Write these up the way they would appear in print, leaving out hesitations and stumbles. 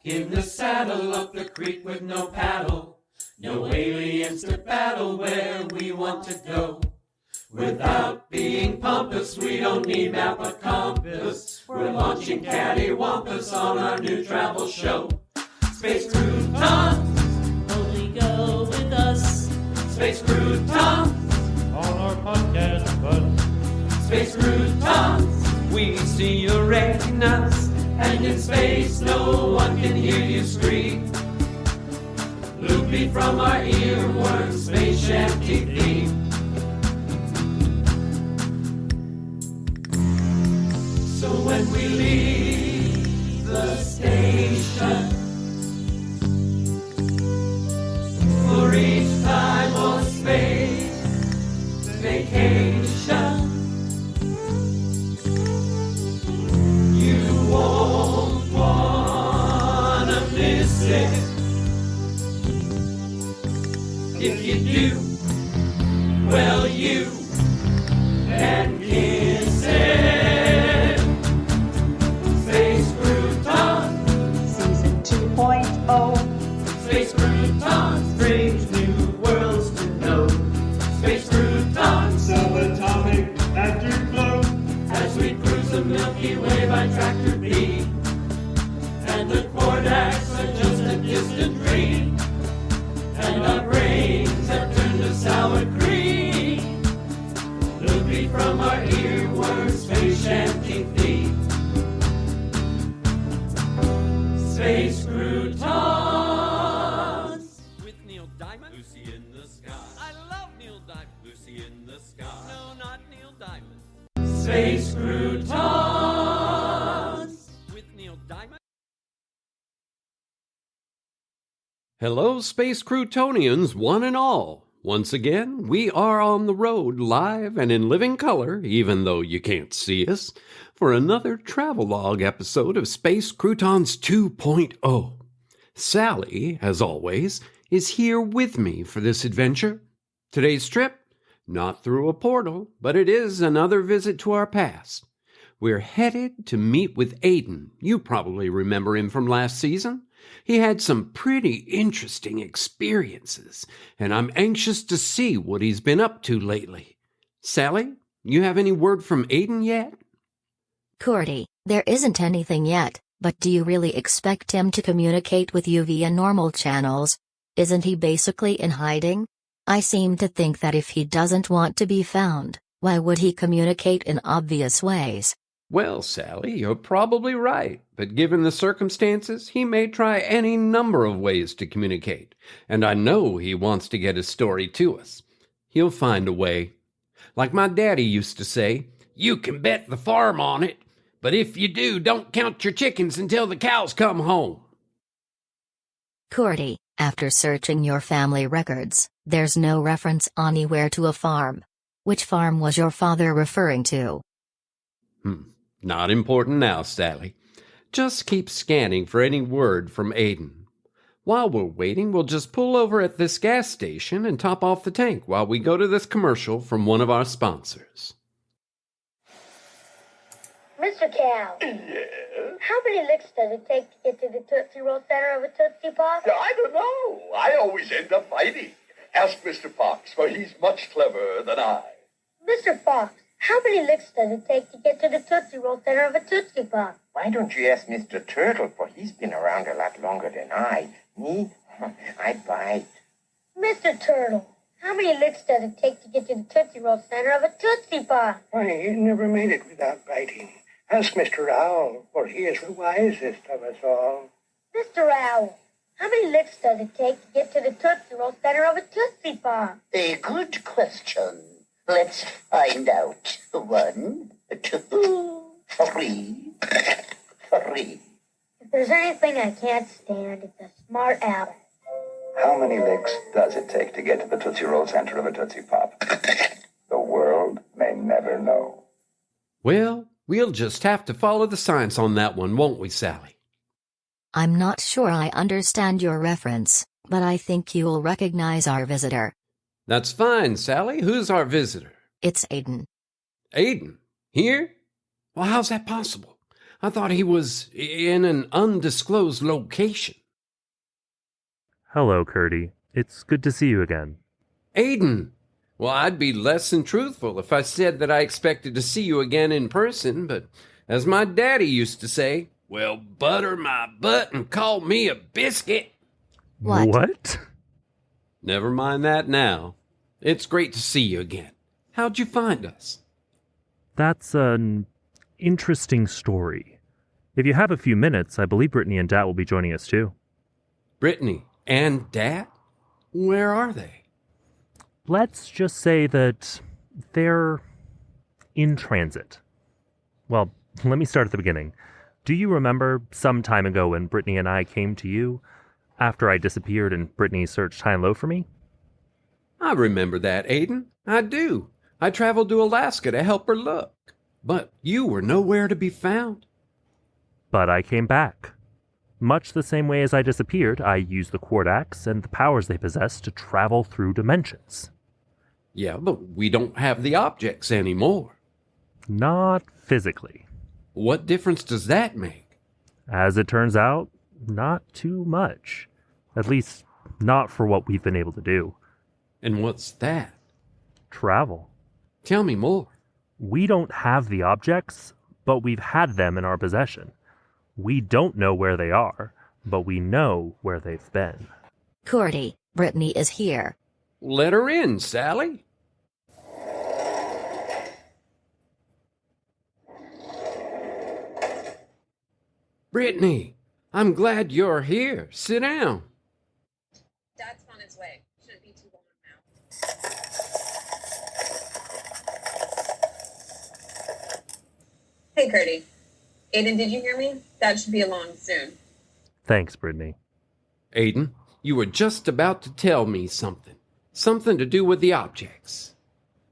In the saddle up the creek with no paddle, no aliens to battle where we want to go. Without being pompous, we don't need map or compass. We're launching cattywampus on our new travel show. Space Croutons, only go with us. Space Croutons, on our podcast bus. Space Croutons, we see your retinas, and in space no one can hear you scream. Loopy from our earworm, space shanty theme. So when we leave the station for each time or space vacation, you won't wanna miss it. If you do, well, you can kiss it. Space Croutons, Season 2.0. Space Croutons brings new worlds to know. Space Croutons, Subatomic afterglow. as we cruise the Milky Way by Tractor B. And the quardacs are just a distant dream. And our brains have turned to sour cream. Loopy from our earworm, space shanty theme. Space Croutons. With Neil Diamond. Lucy in the sky. I love Neil Diamond. Lucy in the sky. No, not Neil Diamond. Space Croutons. With Neil Diamond. Hello, Space Croutonians, one and all. Once again, we are on the road, live and in living color, even though you can't see us, for another travelogue episode of Space Croutons 2.0. Sally, as always, is here with me for this adventure. Today's trip, not through a portal, but it is another visit to our past. We're headed to meet with Aiden. You probably remember him from last season. He had some pretty interesting experiences, and I'm anxious to see what he's been up to lately. Sally, you have any word from Aiden yet? Curdy, there isn't anything yet, but do you really expect him to communicate with you via normal channels? Isn't he basically in hiding? I seem to think that if he doesn't want to be found, why would he communicate in obvious ways? Well, Sally, you're probably right, but given the circumstances, he may try any number of ways to communicate, and I know he wants to get his story to us. He'll find a way. Like my daddy used to say, you can bet the farm on it, but if you do, don't count your chickens until the cows come home. Curdy, after searching your family records, there's no reference anywhere to a farm. Which farm was your father referring to? Not important now, Sally. Just keep scanning for any word from Aiden. While we're waiting, we'll just pull over at this gas station and top off the tank while we go to this commercial from one of our sponsors. Mr. Cow. Yes? How many licks does it take to get to the Tootsie Roll center of a Tootsie Pop? I don't know. I always end up fighting. Ask Mr. Fox, for he's much cleverer than I. Mr. Fox, how many licks does it take to get to the Tootsie Roll center of a Tootsie Pop? Why don't you ask Mr. Turtle, for he's been around a lot longer than I. Me? I bite. Mr. Turtle, how many licks does it take to get to the Tootsie Roll center of a Tootsie Pop? Why, you never made it without biting. Ask Mr. Owl, for he is the wisest of us all. Mr. Owl, how many licks does it take to get to the Tootsie Roll center of a Tootsie Pop? A good question. Let's find out. 1, 2, 3. 3. If there's anything I can't stand, it's a smart owl. How many licks does it take to get to the Tootsie Roll center of a Tootsie Pop? The world may never know. Well, we'll just have to follow the science on that one, won't we, Sally? I'm not sure I understand your reference, but I think you'll recognize our visitor. That's fine, Sally. Who's our visitor? It's Aiden. Aiden? Here? Well, how's that possible? I thought he was in an undisclosed location. Hello, Curdy. It's good to see you again. Aiden! Well, I'd be less than truthful if I said that I expected to see you again in person, but as my daddy used to say, well, butter my butt and call me a biscuit. What? Never mind that now. It's great to see you again. How'd you find us? That's an interesting story. If you have a few minutes, I believe Brittney and Dat will be joining us too. Brittney and Dat? Where are they? Let's just say that they're in transit. Well, let me start at the beginning. Do you remember some time ago when Brittney and I came to you after I disappeared and Brittney searched high and low for me? I remember that, Aiden. I do. I traveled to Alaska to help her look. But you were nowhere to be found. But I came back. Much the same way as I disappeared, I used the quardacs and the powers they possess to travel through dimensions. Yeah, but we don't have the objects anymore. Not physically. What difference does that make? As it turns out, not too much. At least, not for what we've been able to do. And what's that? Travel. Tell me more. We don't have the objects, but we've had them in our possession. We don't know where they are, but we know where they've been. Curdy, Brittney is here. Let her in, Sally. Brittney, I'm glad you're here. Sit down. Dad's on his way. Shouldn't be too long now. Hey, Curdy. Aiden, did you hear me? Dad should be along soon. Thanks, Brittney. Aiden, you were just about to tell me something. Something to do with the objects.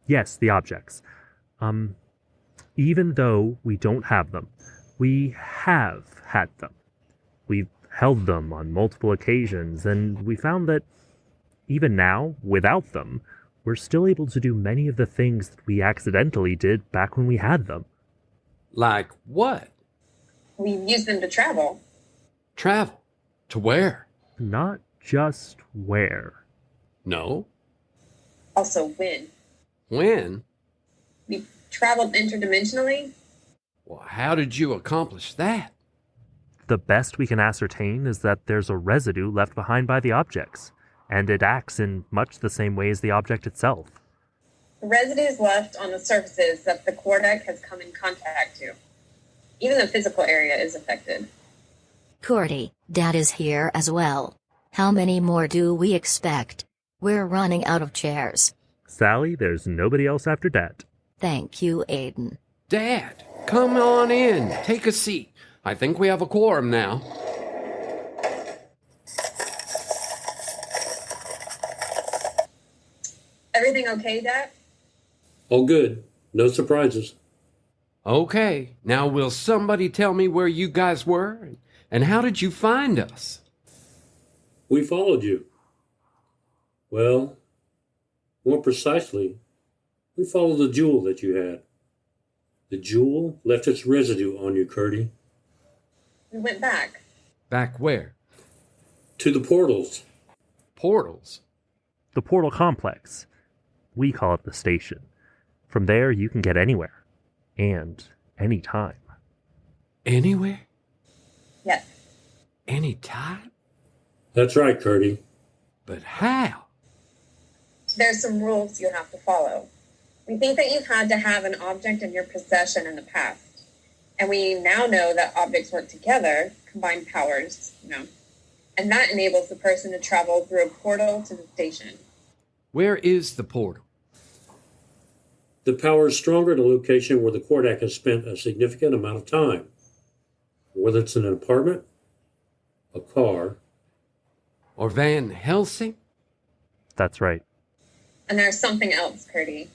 Yes, the objects. Even though we don't have them, we have had them. We've held them on multiple occasions, and we found that even now, without them, we're still able to do many of the things that we accidentally did back when we had them. Like what? We've used them to travel. Travel? To where? Not just where. No. Also when. When? We've traveled interdimensionally. Well, how did you accomplish that? The best we can ascertain is that there's a residue left behind by the objects, and it acts in much the same way as the object itself. The residue is left on the surfaces that the quardac has come in contact to. Even the physical area is affected. Curdy, Dat is here as well. How many more do we expect? We're running out of chairs. Sally, there's nobody else after Dat. Thank you, Aiden. Dad, come on in. Take a seat. I think we have a quorum now. Everything okay, Dad? All good. No surprises. Okay, now will somebody tell me where you guys were? And how did you find us? We followed you. Well, more precisely, we followed the jewel that you had. The jewel left its residue on you, Curdy. We went back. Back where? To the portals. Portals? The portal complex. We call it the station. From there, you can get anywhere. And anytime. Anywhere? Yes. Anytime? That's right, Curdy. But how? There's some rules you have to follow. We think that you've had to have an object in your possession in the past. And we now know that objects work together, combine powers, and that enables the person to travel through a portal to the station. Where is the portal? The power is stronger at a location where the quardac has spent a significant amount of time. Whether it's in an apartment, a car, or Van Helsing? That's right. And there's something else, Curdy.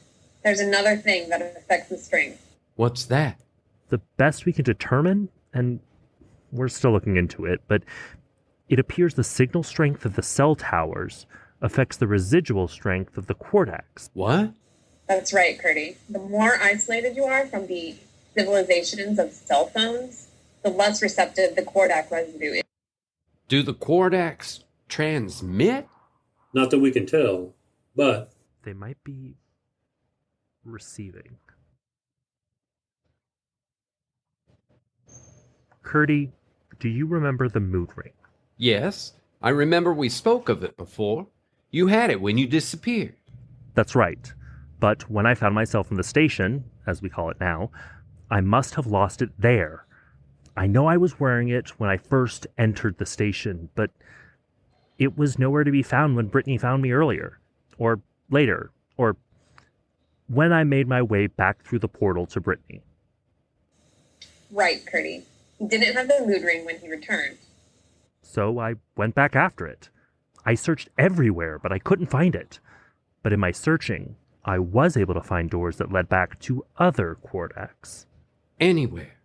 There's another thing that affects the strength. What's that? The best we can determine, and we're still looking into it, but it appears the signal strength of the cell towers affects the residual strength of the quardacs. What? That's right, Curdy. The more isolated you are from the civilizations of cell phones, the less receptive the quardac residue is. Do the quardacs transmit? Not that we can tell, but they might be receiving. Curdy, do you remember the mood ring? Yes, I remember we spoke of it before. You had it when you disappeared. That's right. But when I found myself in the station, as we call it now, I must have lost it there. I know I was wearing it when I first entered the station, but it was nowhere to be found when Brittney found me earlier, or later, or when I made my way back through the portal to Brittney. Right, Curdy. He didn't have the mood ring when he returned. So I went back after it. I searched everywhere, but I couldn't find it. But in my searching, I was able to find doors that led back to other quardacs. Anywhere.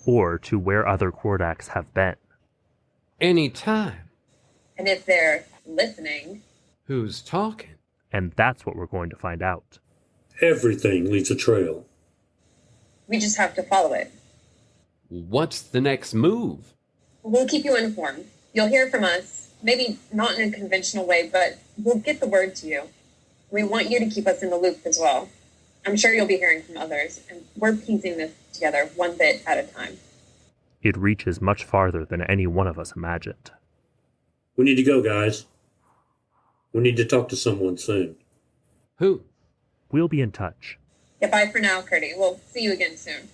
Or to where other quardacs have been. Anytime. And if they're listening... Who's talking? And that's what we're going to find out. Everything leaves a trail. We just have to follow it. What's the next move? We'll keep you informed. You'll hear from us. Maybe not in a conventional way, but we'll get the word to you. We want you to keep us in the loop as well. I'm sure you'll be hearing from others, and we're piecing this together one bit at a time. It reaches much farther than any one of us imagined. We need to go, guys. We need to talk to someone soon. Who? We'll be in touch. Goodbye for now, Curdy. We'll see you again soon.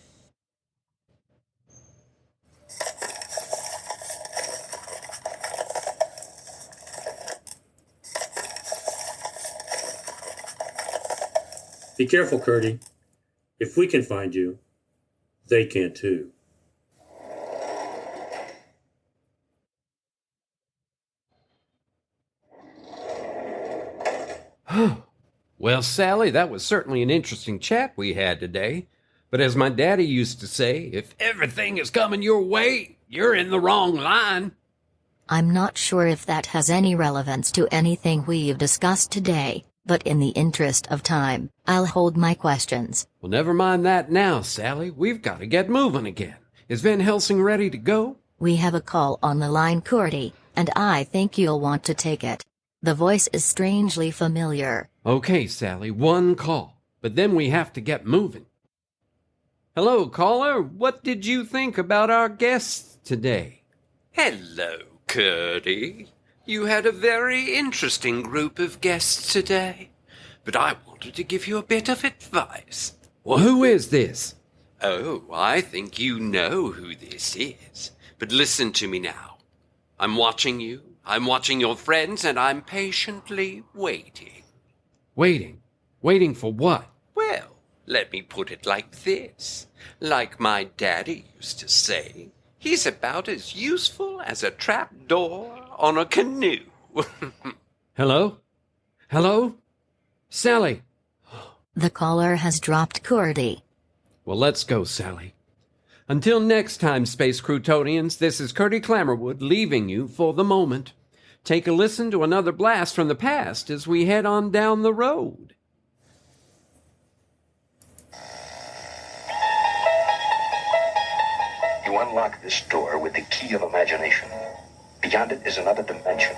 Be careful, Curdy. If we can find you, they can too. Well, Sally, that was certainly an interesting chat we had today. But as my daddy used to say, if everything is coming your way, you're in the wrong line. I'm not sure if that has any relevance to anything we've discussed today, but in the interest of time, I'll hold my questions. Well, never mind that now, Sally. We've got to get moving again. Is Van Helsing ready to go? We have a call on the line, Curdy, and I think you'll want to take it. The voice is strangely familiar. Okay, Sally, one call, but then we have to get moving. Hello, caller. What did you think about our guests today? Hello, Curdy. You had a very interesting group of guests today, but I wanted to give you a bit of advice. Well, who is this? Oh, I think you know who this is. But listen to me now. I'm watching you, I'm watching your friends, and I'm patiently waiting. Waiting? Waiting for what? Well, let me put it like this. Like my daddy used to say, he's about as useful as a trapdoor on a canoe. Hello? Hello? Sally? The caller has dropped Curdy. Well, let's go, Sally. Until next time, Space Croutonians, this is Curdy Clammerwood leaving you for the moment. Take a listen to another blast from the past as we head on down the road. You unlock this door with the key of imagination. Beyond it is another dimension.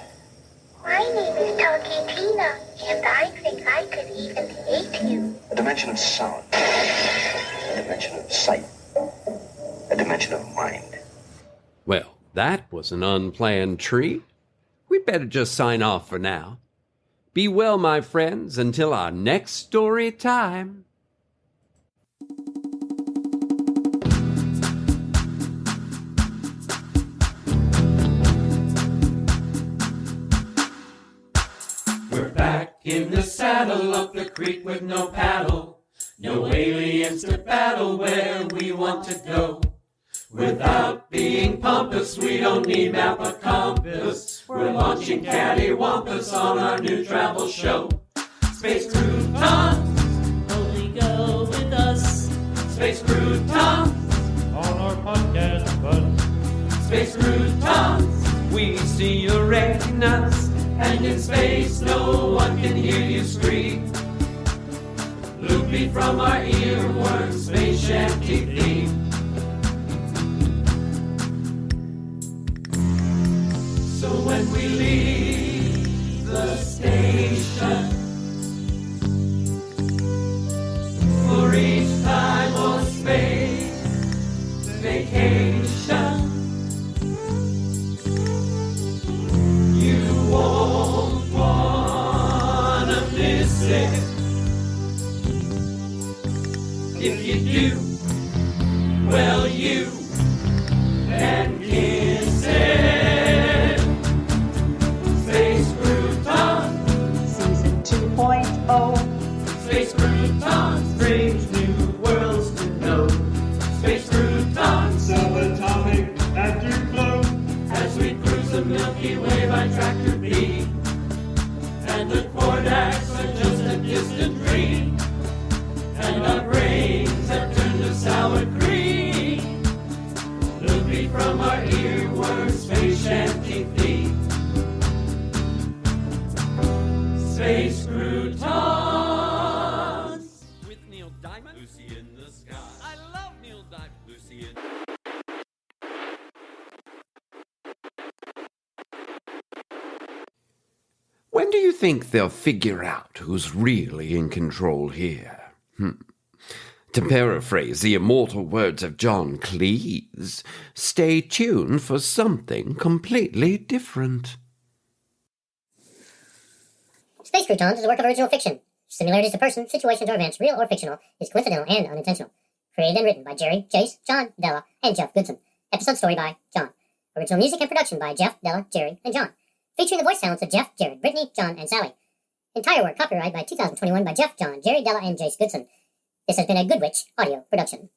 My name is Talkie Tina, and I think I could even hate you. A dimension of sound. A dimension of sight. A dimension of mind. Well, that was an unplanned treat. We better just sign off for now. Be well, my friends, until our next story time. We're back in the saddle up the creek with no paddle. No aliens to battle where we want to go. Without being pompous, we don't need map or compass. We're launching cattywampus on our new travel show. Space Croutons, Only go with us. Space Croutons, on our podcast bus. Space Croutons, we see your retinas, and in space no one can hear you scream. Loopy from our earworm space shanty theme. when we leave the station. For each time or space vacation, you won't wanna miss it. If you do, well, you can kiss it. Space Croutons, Season 2.0. Space Croutons, strange new worlds to know. Space Croutons, subatomic afterglow. as we cruise the Milky Way by Tractor B. And the quardacs are just a distant dream. And our brains have turned to sour cream. Loopy from our earworm space shanty theme. Space Croutons. With Neil Diamond, Lucy in the sky. I love Neil Diamond, Lucy in. When do you think they'll figure out who's really in control here? To paraphrase the immortal words of John Cleese, stay tuned for something completely different. Space Croutons is a work of original fiction. Similarities to persons, situations, or events, real or fictional, is coincidental and unintentional. Created and written by Jerry, Jace, John, Della, and Jeff Goodson. Episode story by John. Original music and production by Jeff, Della, Jerry, and John. Featuring the voice talents of Jeff, Jared, Brittney, John, and Sally. Entire work copyright by 2021 by Jeff, John, Jerry, Della, and Jace Goodson. This has been a Good Witch audio production.